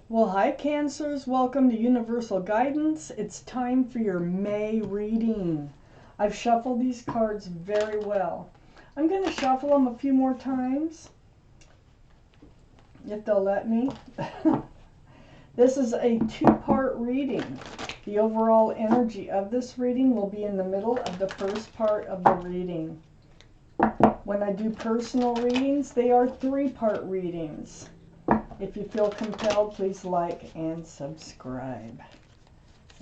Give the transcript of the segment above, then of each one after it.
Well, hi Cancers, welcome to Universal Guidance. It's time for your May reading. I've shuffled these cards very well. I'm going to shuffle them a few more times, if they'll let me. This is a two-part reading. The overall energy of this reading will be in the middle of the first part of the reading. When I do personal readings, they are three-part readings. If you feel compelled, please like and subscribe.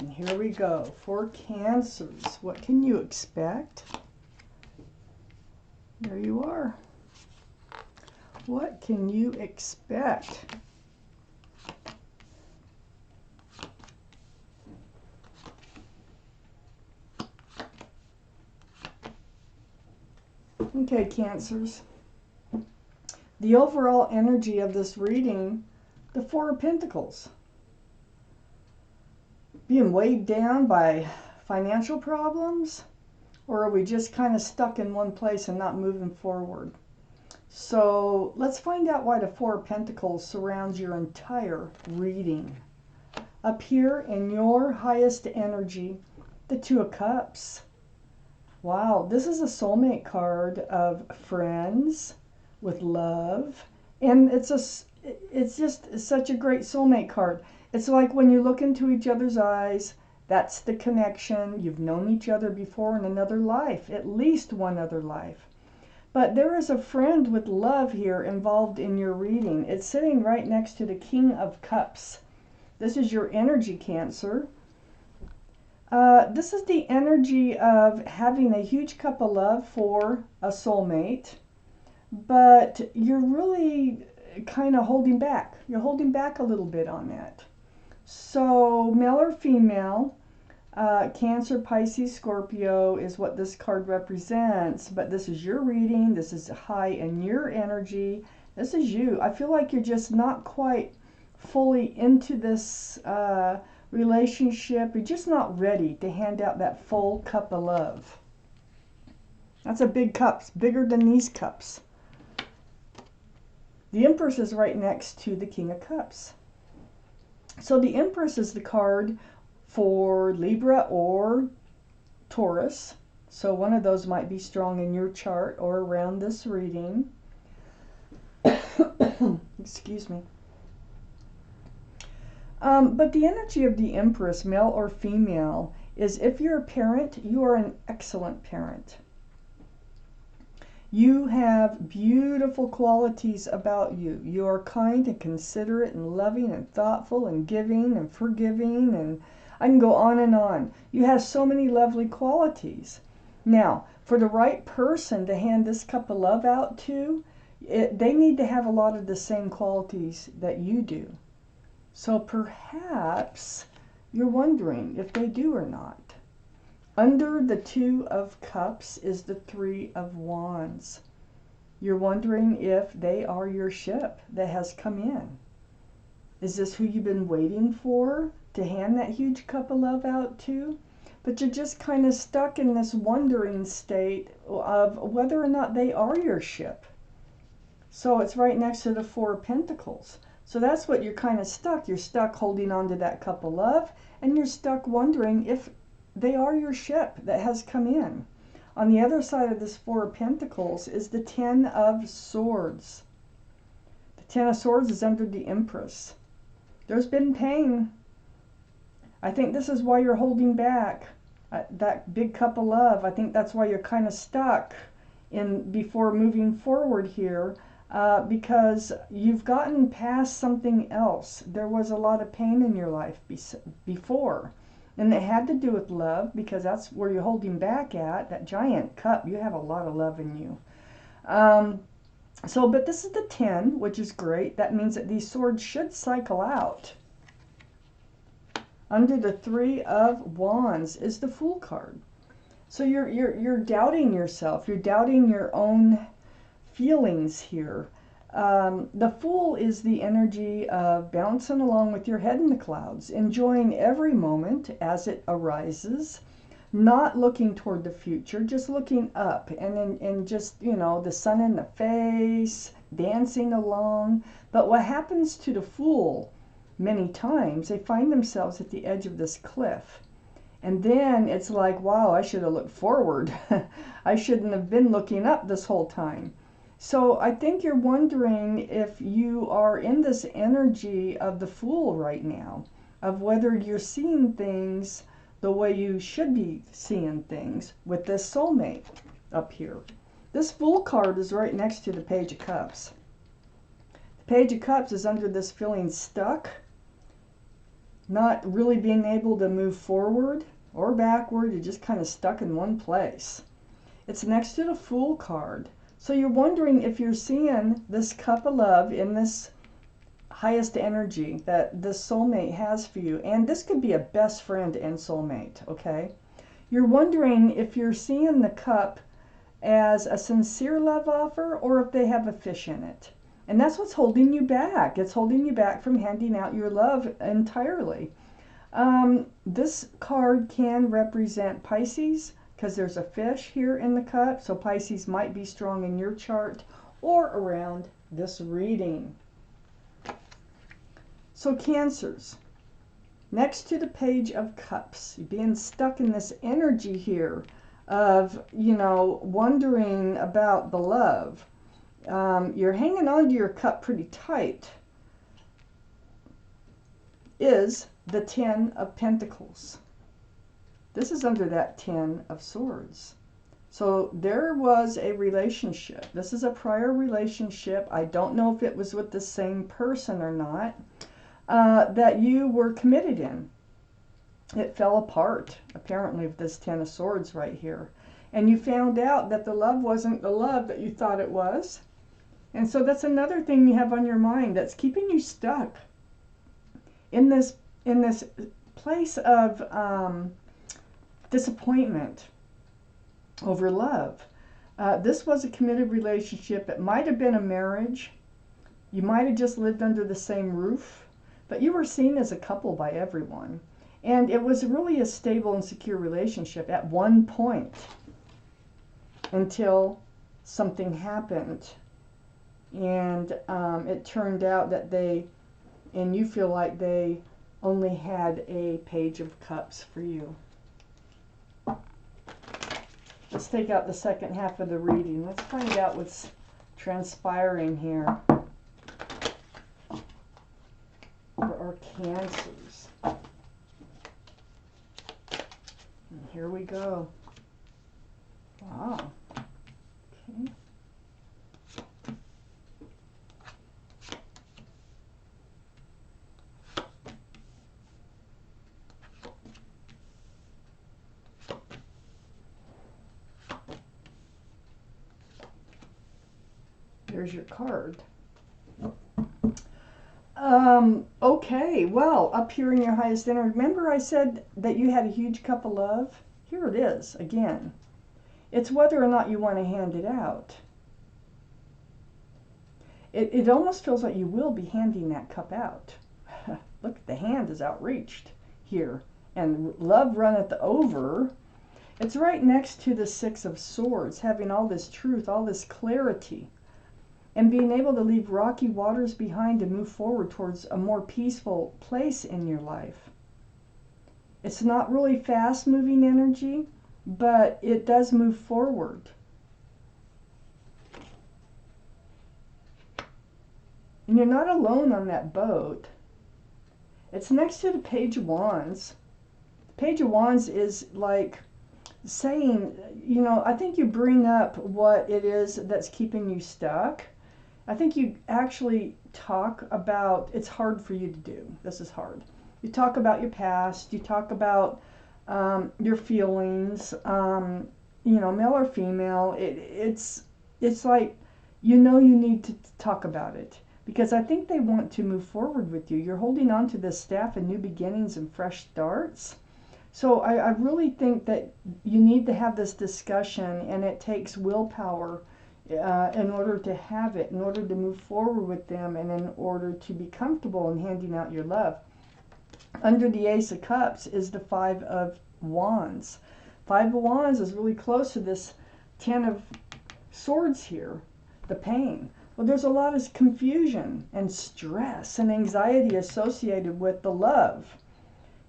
And here we go. For Cancers, what can you expect? There you are. What can you expect? Okay, Cancers. The overall energy of this reading, the Four of Pentacles. Being weighed down by financial problems? Or are we just kind of stuck in one place and not moving forward? So let's find out why the Four of Pentacles surrounds your entire reading. Up here in your highest energy, the Two of Cups. Wow, this is a soulmate card of friends with love, and it's just such a great soulmate card. It's like when you look into each other's eyes, that's the connection. You've known each other before in another life, at least one other life. But there is a friend with love here involved in your reading. It's sitting right next to the King of Cups. This is your energy, Cancer. This is the energy of having a huge cup of love for a soulmate, but you're really kind of holding back. You're holding back a little bit on that. So male or female, Cancer, Pisces, Scorpio is what this card represents, but this is your reading. This is high in your energy. This is you. I feel like you're just not quite fully into this relationship. You're just not ready to hand out that full cup of love. That's a big cup, bigger than these cups. The Empress is right next to the King of Cups. So the Empress is the card for Libra or Taurus. So one of those might be strong in your chart or around this reading. Excuse me. But the energy of the Empress, male or female, is if you're a parent, you are an excellent parent. You have beautiful qualities about you. You are kind and considerate and loving and thoughtful and giving and forgiving, and I can go on and on. You have so many lovely qualities. Now, for the right person to hand this cup of love out to, they need to have a lot of the same qualities that you do. So perhaps you're wondering if they do or not. Under the Two of Cups is the Three of Wands. You're wondering if they are your ship that has come in. Is this who you've been waiting for to hand that huge cup of love out to? But you're just kind of stuck in this wondering state of whether or not they are your ship. So it's right next to the Four of Pentacles. So that's what you're kind of stuck. You're stuck holding on to that cup of love, and you're stuck wondering if they are your ship that has come in. On the other side of this Four of Pentacles is the Ten of Swords. The Ten of Swords is under the Empress. There's been pain. I think this is why you're holding back that big cup of love. I think that's why you're kind of stuck before moving forward here. Because you've gotten past something else. There was a lot of pain in your life before. And it had to do with love, because that's where you're holding back at. That giant cup, you have a lot of love in you. But this is the 10, which is great. That means that these swords should cycle out. Under the Three of Wands is the Fool card. So you're doubting yourself. You're doubting your own feelings here. The Fool is the energy of bouncing along with your head in the clouds, enjoying every moment as it arises, not looking toward the future, just looking up and just, you know, the sun in the face, dancing along. But what happens to the Fool many times, they find themselves at the edge of this cliff. And then it's like, wow, I should have looked forward. I shouldn't have been looking up this whole time. So I think you're wondering if you are in this energy of the Fool right now, of whether you're seeing things the way you should be seeing things with this soulmate up here. This Fool card is right next to the Page of Cups. The Page of Cups is under this feeling stuck, not really being able to move forward or backward. You're just kind of stuck in one place. It's next to the Fool card. So you're wondering if you're seeing this cup of love in this highest energy that this soulmate has for you. And this could be a best friend and soulmate, okay? You're wondering if you're seeing the cup as a sincere love offer or if they have a fish in it. And that's what's holding you back. It's holding you back from handing out your love entirely. This card can represent Pisces because there's a fish here in the cup. So Pisces might be strong in your chart or around this reading. So Cancers, next to the Page of Cups, you're being stuck in this energy here of, you know, wondering about the love. You're hanging on to your cup pretty tight, is the Tin of Pentacles. This is under that Ten of Swords. So there was a relationship. This is a prior relationship. I don't know if it was with the same person or not, that you were committed in. It fell apart, apparently, with this Ten of Swords right here. And you found out that the love wasn't the love that you thought it was. And so that's another thing you have on your mind that's keeping you stuck in this place of disappointment over love. This was a committed relationship. It might have been a marriage. You might have just lived under the same roof, but you were seen as a couple by everyone. And it was really a stable and secure relationship at one point until something happened. And it turned out that they, and you feel like they only had a Page of Cups for you. Let's take out the second half of the reading. Let's find out what's transpiring here for our Cancers. And here we go. Wow. Okay. There's your card. Okay, well, up here in your highest energy, remember I said that you had a huge cup of love? Here it is, again. It's whether or not you want to hand it out. It almost feels like you will be handing that cup out. Look, the hand is outreached here. And love runneth over. It's right next to the Six of Swords, having all this truth, all this clarity, and being able to leave rocky waters behind and move forward towards a more peaceful place in your life. It's not really fast-moving energy, but it does move forward. And you're not alone on that boat. It's next to the Page of Wands. The Page of Wands is like saying, you know, I think you bring up what it is that's keeping you stuck. I think you actually talk about, it's hard for you to do. This is hard. You talk about your past. You talk about your feelings, you know, male or female. It's like, you know, you need to talk about it because I think they want to move forward with you. You're holding on to this staff and new beginnings and fresh starts. So I really think that you need to have this discussion, and it takes willpower in order to have it, in order to move forward with them, and in order to be comfortable in handing out your love. Under the Ace of Cups is the Five of Wands. Five of Wands is really close to this Ten of Swords here, the pain. Well, there's a lot of confusion and stress and anxiety associated with the love,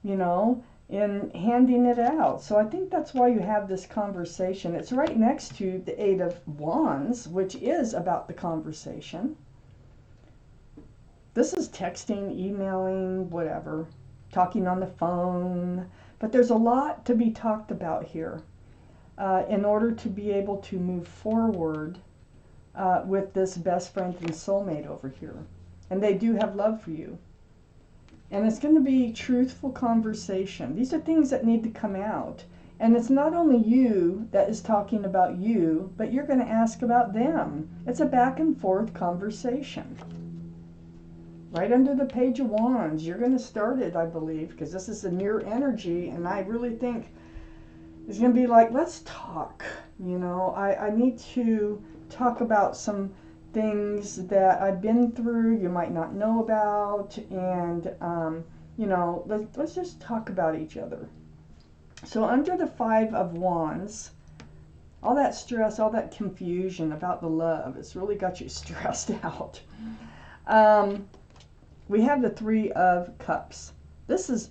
you know, in handing it out. So I think that's why you have this conversation. It's right next to the Eight of Wands, which is about the conversation. This is texting, emailing, whatever, talking on the phone. But there's a lot to be talked about here in order to be able to move forward with this best friend and soulmate over here. And they do have love for you. And it's going to be truthful conversation. These are things that need to come out. And it's not only you that is talking about you, but you're going to ask about them. It's a back and forth conversation. Right under the Page of Wands, you're going to start it, I believe, because this is a mirror energy, and I really think it's going to be like, let's talk. You know, I need to talk about some things that I've been through, you might not know about, and, you know, let's just talk about each other. So under the Five of Wands, all that stress, all that confusion about the love, it's really got you stressed out. We have the Three of Cups. This is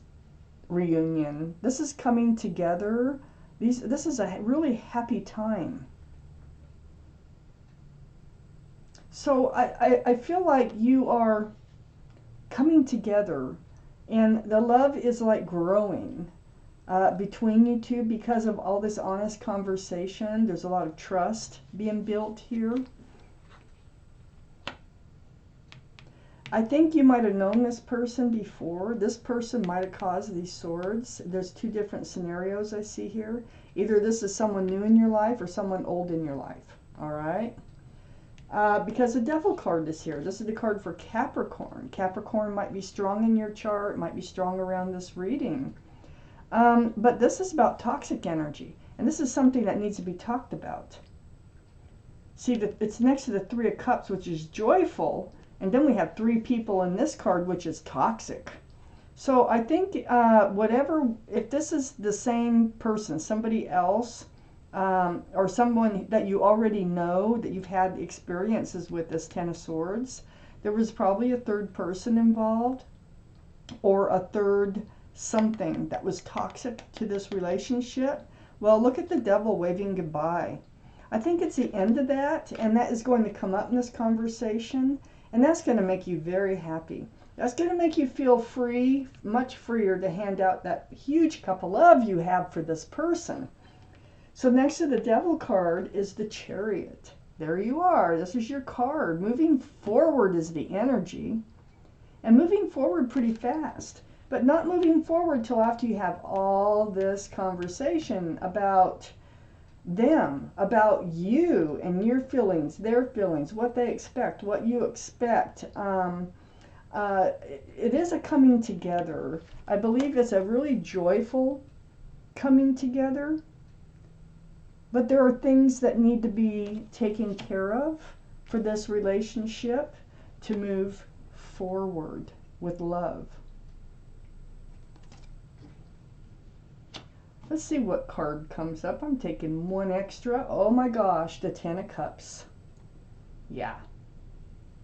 reunion. This is coming together. This is a really happy time. So I feel like you are coming together, and the love is like growing between you two because of all this honest conversation. There's a lot of trust being built here. I think you might have known this person before. This person might have caused these swords. There's two different scenarios I see here. Either this is someone new in your life or someone old in your life. All right? Because the Devil card is here. This is the card for Capricorn. Capricorn might be strong in your chart, might be strong around this reading. But this is about toxic energy. And this is something that needs to be talked about. See, it's next to the Three of Cups, which is joyful. And then we have three people in this card, which is toxic. So I think if this is the same person, somebody else, or someone that you already know, that you've had experiences with this Ten of Swords, there was probably a third person involved, or a third something that was toxic to this relationship. Well, look at the Devil waving goodbye. I think it's the end of that, and that is going to come up in this conversation. And that's going to make you very happy. That's going to make you feel free, much freer to hand out that huge cup of love you have for this person. So next to the Devil card is the Chariot. There you are. This is your card. Moving forward is the energy. And moving forward pretty fast. But not moving forward till after you have all this conversation about them, about you and your feelings, their feelings, what they expect, what you expect. It is a coming together. I believe it's a really joyful coming together, but there are things that need to be taken care of for this relationship to move forward with love. Let's see what card comes up. I'm taking one extra. Oh my gosh, the Ten of Cups. Yeah.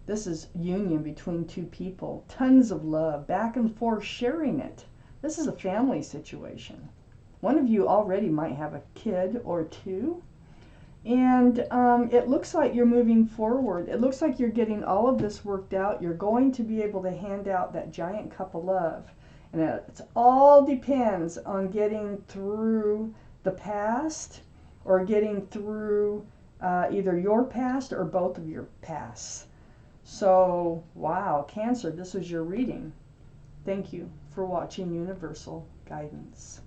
This is union between two people. Tons of love, back and forth, sharing it. This is a family situation. One of you already might have a kid or two. And it looks like you're moving forward. It looks like you're getting all of this worked out. You're going to be able to hand out that giant cup of love. And it all depends on getting through the past, or getting through either your past or both of your pasts. So, wow, Cancer, this was your reading. Thank you for watching Universal Guidance.